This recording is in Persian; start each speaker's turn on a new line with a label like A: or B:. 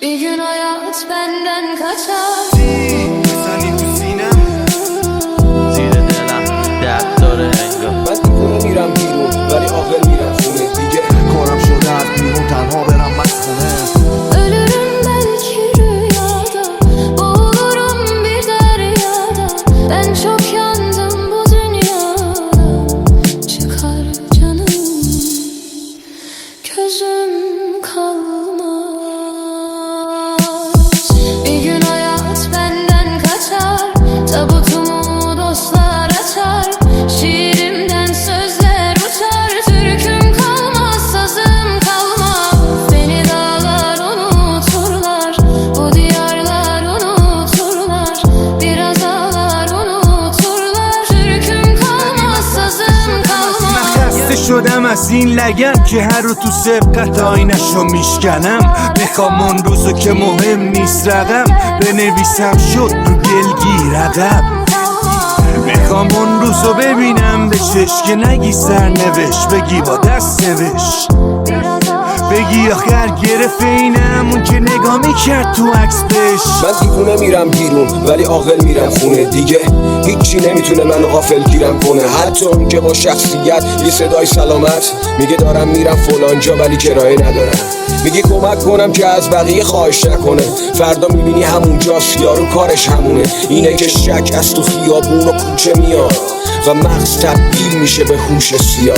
A: Bir gün hayat benden kaçar.
B: بزنی تو سینم
C: زیر دلم درد داره انگار
D: من دیوونه میرم بیرون ولی عاقل میرم خونه دیگه.
B: کارم شده از بیرون تنها برم من خونه.
A: Ölürüm belki rüyada, boğulurum bir deryada. Ben çok yandım bu dünyada. Çıkar canım, gözüm kalmaz. Bir gün hayat benden kaçar, tabutumu dostlar açar. Şiirimden sözler uçar, türküm kalmaz, sazım kalmaz. Beni dağlar unuturlar, bu diyarlar unuturlar. Biraz ağlar unuturlar, türküm kalmaz, sazım kalmaz.
B: خسته شدم از این لگن که هر رو تو سبقت آینشو میشکنم. میخوام اون روزو که مهم نیست رقم بنویسم شد رو دلگیر عقب. میخوام اون روزو ببینم به چشم که نگی سرنوشت بگی با دست نوشت. بگی آخر گرفت اینم اون که نگاه میکرد تو عکس بهش.
D: من دیوونه میرم بیرون ولی عاقل میرم خونه دیگه. هیچی نمیتونه منو غافل گیرم کنه، حتی اون که با شخصیت یه صدای سلامت میگه دارم میرم فلان جا ولی کرایه ندارم. میگه کمک کنم که از بقیه خواهش نکنه، فردا میبینی همونجاست یارو کارش همونه. اینه که شک از تو خیابون و کوچه میاد و مغز تبدیل میشه به هوش سیاه.